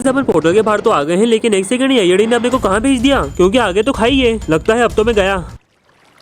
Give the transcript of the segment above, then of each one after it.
वैसे अपन पोर्टल के बाहर तो आ गए हैं, लेकिन एक सेकंड अय्यड़ी ने अपने को कहाँ भेज दिया, क्योंकि आगे तो खाई है। लगता है अब तो मैं गया।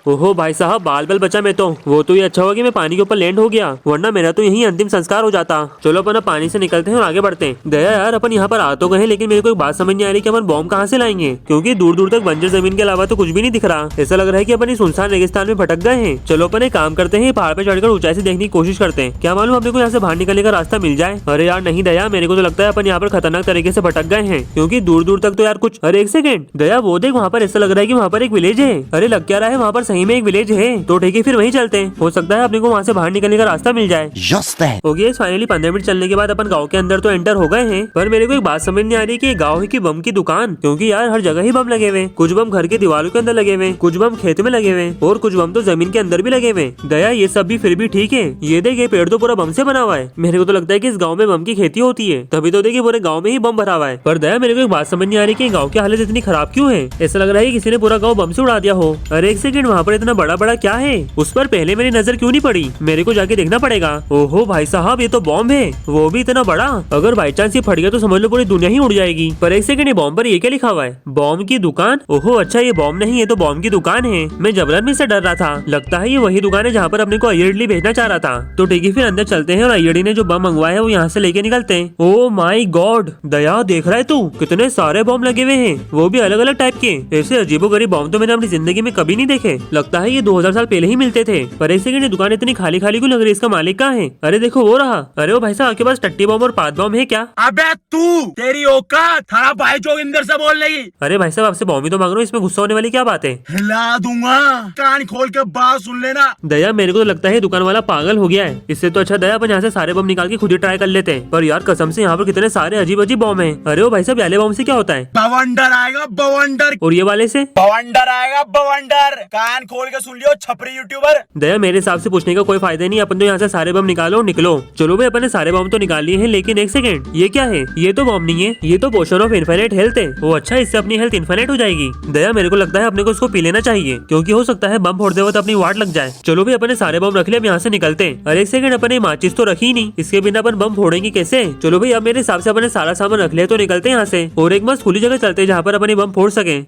ओहो भाई साहब, बाल बल बचा मैं तो। वो तो ये अच्छा हुआ कि मैं पानी के ऊपर लैंड हो गया, वरना मेरा तो यही अंतिम संस्कार हो जाता। चलो अपन अब पानी से निकलते हैं और आगे बढ़ते हैं। दया यार, अपन यहाँ पर आ तो गए, लेकिन मेरे को एक बात समझ नहीं आ रही कि अपन बॉम्ब कहाँ से लाएंगे, क्योंकि दूर दूर तक बंजर जमीन के अलावा तो कुछ भी नहीं दिख रहा। ऐसा लग रहा है कि अपन इस सुनसान रेगिस्तान में भटक गए हैं। चलो अपन एक काम करते हैं, पहाड़ पे चढ़कर ऊंचाई से देखने की कोशिश करते हैं, क्या मालूम अपने को यहाँ से बाहर निकलने का रास्ता मिल जाए। अरे यार नहीं दया, मेरे को तो लगता है अपन यहाँ पर खतरनाक तरीके से भटक गए हैं, क्योंकि दूर दूर तक तो यार कुछ। अरे एक सेकंड दया, वो देख वहाँ पर ऐसा लग रहा है कि वहाँ पर एक विलेज है। अरे लग क्या रहा है, वहाँ पर सही में एक विलेज है। तो ठीक है, फिर वहीं चलते हैं, हो सकता है अपने को वहाँ से बाहर निकलने का रास्ता मिल जाए। ओके, फाइनली 15 मिनट चलने के बाद अपन गांव के अंदर तो एंटर हो गए हैं। पर मेरे को एक बात समझ नहीं आ रही कि गांव है कि बम की दुकान, क्योंकि यार हर जगह ही बम लगे हुए। कुछ बम घर के दीवारों के अंदर लगे हुए, कुछ बम खेत में लगे हुए, और कुछ बम तो जमीन के अंदर भी लगे हुए। दया ये सब भी फिर भी ठीक है, ये देख ये पेड़ तो पूरा बम से बना हुआ है। मेरे को तो लगता है कि इस गाँव में बम की खेती होती है, तभी तो देखिए पूरे गाँव में ही बम भरा हुआ है। पर दया, मेरे को एक बात समझ नहीं आ रही कि गाँव की हालत इतनी खराब क्यों है। ऐसा लग रहा है किसी ने पूरा गाँव बम से उड़ा दिया हो। अरे एक सेकंड, वहाँ पर इतना बड़ा बड़ा क्या है, उस पर पहले मेरी नजर क्यों नहीं पड़ी, मेरे को जाके देखना पड़ेगा। ओहो भाई साहब, ये तो बॉम्ब है, वो भी इतना बड़ा। अगर बाई चांस ये फट गया तो समझ लो पूरी दुनिया ही उड़ जाएगी। पर एक सेकंड, ये बॉम्ब पर ये क्या लिखा हुआ है, बॉम्ब की दुकान। ओहो अच्छा, ये बॉम्ब नहीं, ये तो बॉम्ब की दुकान है। मैं जबरन में से डर रहा था, लगता है ये वही दुकान है जहाँ पर अपने को अय्यड़ी भेजना चाह रहा था। तो ठीक है, फिर अंदर चलते हैं और अय्यड़ी ने जो बम मंगवाया है वो यहाँ से लेके निकलते हैं। ओ माई गॉड दया, देख रहा है तू, कितने सारे बॉम्ब लगे हुए हैं, वो भी अलग अलग टाइप के। ऐसे अजीबोगरीब बॉम्ब तो मैंने अपनी जिंदगी में कभी नहीं देखे, लगता है ये 2000 साल पहले ही मिलते थे। पर एक सेकंड, दुकान इतनी खाली खाली क्यों लग रही है, इसका मालिक कहाँ है। अरे देखो वो रहा। अरे वो भाई साहब, आपके पास टट्टी बम और पात बम है क्या? अबे तू, तेरी औकात थाना भाई जोगिंदर से बोल रही। अरे भाई साहब, आपसे बॉम्ब ही तो मांग रहा हूँ, इसमें गुस्सा होने वाली क्या बात है। हिला दूंगा, कान खोल के बात सुन लेना। दया, मेरे को तो लगता है दुकान वाला पागल हो गया है। इससे तो अच्छा दया अपन यहाँ से सारे बम निकाल के खुद ही ट्राई कर लेते हैं। पर यार कसम से यहाँ पर कितने सारे अजीब अजीब बॉम्ब है। अरे वो भाई साहब, वाले बॉम्ब से क्या होता है? बवंडर आएगा बवंडर। और ये वाले से? बवंडर आएगा बवंडर। कान खोल के सुन लियो छपरी यूट्यूबर। दया, मेरे हिसाब से पूछने का कोई फायदा नहीं, अपन तो यहाँ से सारे बम निकालो निकलो। चलो भाई, अपन ने सारे बम तो निकाल लिए हैं, लेकिन एक सेकंड, ये क्या है? ये तो बम नहीं है, ये तो पोशन ऑफ इनफाइनाइट हेल्थ है। वो अच्छा, इससे अपनी हेल्थ इनफाइनाइट हो जाएगी। दया, मेरे को लगता है अपने को इसको पी लेना चाहिए, क्योंकि हो सकता है बम फोड़ते वक्त अपनी वाट लग जाए। चलो भाई, अपने सारे बम रख ले, अब यहाँ से निकलते हैं। अरे एक सेकंड, अपने माचिस तो रखी नहीं, इसके बिना अपन बम फोड़ेंगे कैसे? चलो भाई, अब मेरे हिसाब से अपने सारा सामान रख लिया, तो निकलते हैं यहाँ से और एक मस्त खुली जगह चलते हैं जहाँ पर अपने बम फोड़ सके।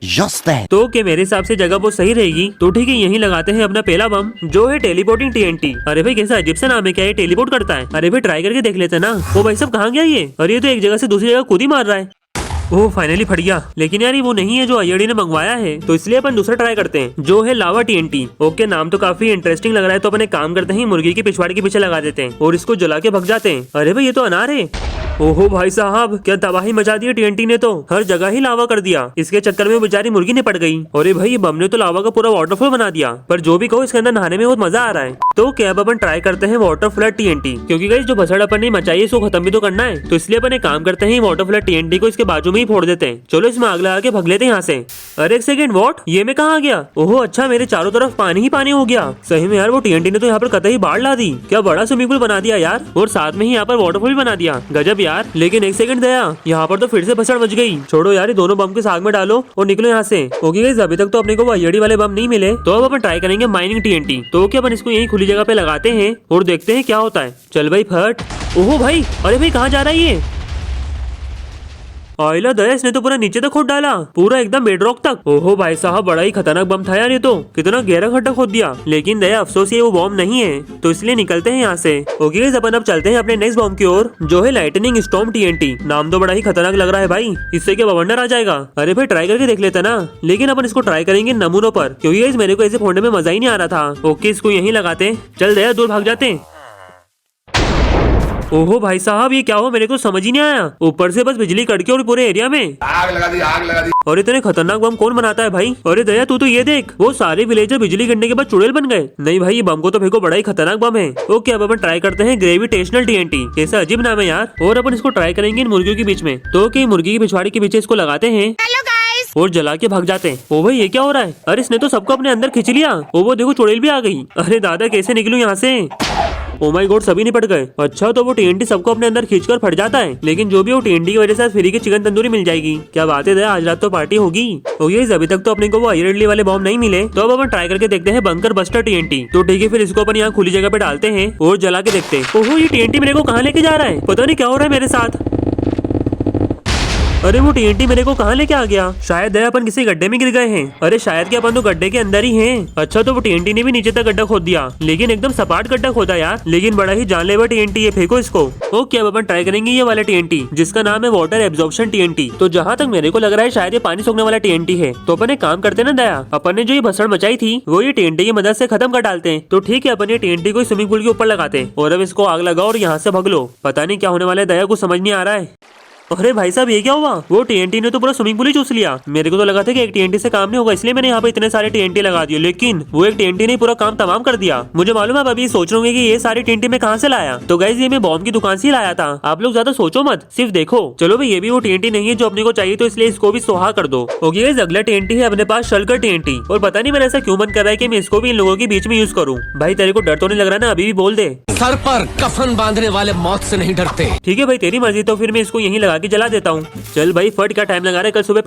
तो क्या मेरे हिसाब से जगह वो सही रहेगी? तो ठीक है, यहीं लगाते हैं अपना पहला बम, जो है टेलीपोर्टिंग TNT। अरे भाई कैसा अजीब सा नाम है, क्या ये टेलीपोर्ट करता है? अरे भाई ट्राई करके देख लेते ना। वो भाई सब कहाँ गया ये? अरे ये तो एक जगह से दूसरी जगह खुद ही मार रहा है। ओह फाइनली फट गया, लेकिन यार ये वो नहीं है जो अय्यड़ी ने मंगवाया है, तो इसलिए अपन दूसरा ट्राई करते हैं, जो है लावा TNT। ओके, नाम तो काफी इंटरेस्टिंग लग रहा है, तो अपन एक काम करते हैं, मुर्गी की पिछवाड़े के पीछे लगा देते हैं और इसको जला के भग जाते हैं। अरे भाई ये तो अनार है। ओहो भाई साहब, क्या तबाही मचा दी TNT ने, तो हर जगह ही लावा कर दिया। इसके चक्कर में बेचारी मुर्गी ने पड़ गई। अरे भाई ये बम ने तो लावा का पूरा वाटरफॉल बना दिया। पर जो भी कहो, इसके अंदर नहाने में बहुत मजा आ रहा है। तो क्या अब अपन ट्राई करते हैं वाटर फ्लड TNT, क्योंकि गाइस जो भसड़ अपन ने मचाई है इसको खत्म भी तो करना है, तो इसलिए अपन एक काम करते हैं, वाटर फ्लड TNT को इसके बाजू में ही फोड़ देते हैं। चलो इसमें आग लगा के भग लेते हैं यहाँ से। अरे एक सेकंड, व्हाट, ये मैं कहाँ आ गया? ओहो अच्छा, मेरे चारों तरफ पानी ही पानी हो गया। सही में यार, वो TNT ने तो यहाँ पर कतई बाढ़ ला दी। क्या बड़ा स्विमिंग पूल बना दिया यार, और साथ में ही यहाँ पर वाटरफॉल भी बना दिया। गजब यार। लेकिन एक सेकंड दया, यहाँ पर तो फिर से भसड़ मच गई। छोड़ो यार, ये दोनों बम के साग में डालो और निकलो यहाँ से। ओके गाइस, अभी तक तो अपने को वो अय्यड़ी वाले बम नहीं मिले, तो अब अपन ट्राई करेंगे माइनिंग TNT। तो क्या अपन इसको यही खुली जगह पे लगाते हैं और देखते हैं क्या होता है। चल भाई फट। ओहो भाई, अरे भाई कहाँ जा रहा है ये? आइला दया, इसने तो पूरा नीचे तक खोद डाला, पूरा एकदम बेडरॉक तक। ओहो भाई साहब, बड़ा ही खतरनाक बम था यार ये तो, कितना गहरा खड्डा खोद दिया। लेकिन दया अफसोस ये वो बॉम्ब नहीं है, तो इसलिए निकलते हैं यहाँ से। ओके गाइस, अपन अब चलते हैं अपने नेक्स्ट बॉम्ब की ओर, जो है लाइटनिंग स्टॉर्म TNT। नाम तो बड़ा ही खतरनाक लग रहा है भाई, इससे क्या बवंडर आ जाएगा? अरे भाई ट्राई करके देख लेते ना, लेकिन अपन इसको ट्राई करेंगे नमूनों पर, क्योंकि गाइस मेरे को ऐसे फोड़ने में मजा ही नहीं आ रहा था। ओके, इसको यहीं लगाते हैं। चल दया, दूर भाग जाते हैं। ओहो भाई साहब, ये क्या हो, मेरे को समझ ही नहीं आया। ऊपर से बस बिजली कड़के और पूरे एरिया में आग लगा दी, आग लगा दी। और इतने खतरनाक बम कौन बनाता है भाई? अरे दया, तू तो ये देख, वो सारे विलेजर बिजली गिरने के बाद चुड़ैल बन गए। नहीं भाई, ये बम को तो फेंको, बड़ा ही खतरनाक बम है। ओके, अब अपन ट्राई करते हैं ग्रेविटेशनल TNT। कैसा अजीब नाम है यार। और अपन इसको ट्राई करेंगे इन मुर्गियों के बीच में। तो कि मुर्गी की पिछवाड़ी के पीछे इसको लगाते हैं और जला के भाग जाते हैं। ओ भाई ये क्या हो रहा है? अरे इसने तो सबको अपने अंदर खींच लिया। ओ वो देखो, चुड़ैल भी आ गई। अरे दादा, कैसे निकलूं यहाँ से? ओ माय गॉड, सभी निपट गए। अच्छा, तो वो TNT सबको अपने अंदर खींचकर फट जाता है, लेकिन जो भी वो TNT की वजह से फ्री की चिकन तंदूरी मिल जाएगी। क्या बात है दया, आज रात तो पार्टी होगी। ओके, अभी तक तो अपने को वो अय्यड़ी वाले बॉम्ब नहीं मिले, तो अब अपन ट्राई करके देखते हैं बंकर बस्टर TNT। तो ठीक है, फिर इसको अपन यहाँ खुली जगह पे डालते हैं और जला के देखते हैं। ओहो, ये TNT मेरे को कहाँ लेके जा रहा है? पता नहीं क्या हो रहा है मेरे साथ। अरे वो टीएनटी मेरे को कहाँ लेके आ गया? शायद है अपन किसी गड्ढे में गिर गए हैं। अरे शायद कि अपन तो गड्ढे के अंदर ही हैं। अच्छा तो वो टीएनटी ने भी नीचे तक गड्ढा खोद दिया, लेकिन एकदम सपाट गड्ढा खोदा यार। लेकिन बड़ा ही जानलेवा टीएनटी है, फेंको इसको। ओके अब अपन ट्राई करेंगे ये वाला टीएनटी जिसका नाम है वाटर एब्जॉर्प्शन टीएनटी। तो जहाँ तक मेरे को लग रहा है शायद ये पानी सोखने वाला टीएनटी है। तो अपन एक काम करते ना दया, अपन ने जो ये भसड़ मचाई थी वो ये टीएनटी की मदद से खत्म कर डालते हैं। तो ठीक है अपन ये टीएनटी को स्विमिंग पूल के ऊपर लगाते हैं और अब इसको आग लगाओ और यहाँ से भग लो। पता नहीं क्या होने वाला है दया, कुछ समझ नहीं आ रहा है। अरे भाई साहब ये क्या हुआ? वो टीएनटी ने तो पूरा स्विमिंग पूल ही चूस लिया। मेरे को तो लगा था कि एक टीएनटी से काम नहीं होगा, इसलिए मैंने यहाँ पे इतने सारे टीएनटी लगा दिए, लेकिन वो एक टीएनटी ने पूरा काम तमाम कर दिया। मुझे मालूम है आप अभी सोच रहे होंगे कि ये सारे टीएनटी मैं कहाँ से लाया। तो गाइस ये मैं बॉम्ब की दुकान से ही लाया था। आप लोग ज्यादा सोचो मत, सिर्फ देखो। चलो भाई ये भी वो टीएनटी नहीं है जो अपने को चाहिए, तो इसलिए इसको भी सुहा कर दो। ओके गाइस अगला टीएनटी है अपने पास शलकर टीएनटी। और पता नहीं मेरा ऐसा क्यों मन कर रहा है कि मैं इसको भी इन लोगों के बीच में यूज करूँ। भाई तेरे को डर तो नहीं लग रहा ना? अभी भी बोल दे। सर पर कफन बांधने वाले मौत से नहीं डरते। ठीक है भाई तेरी मर्जी, तो फिर मैं इसको यहीं लगा के जला देता हूँ। चल भाई फट, क्या टाइम लगा रहा है? कल सुबह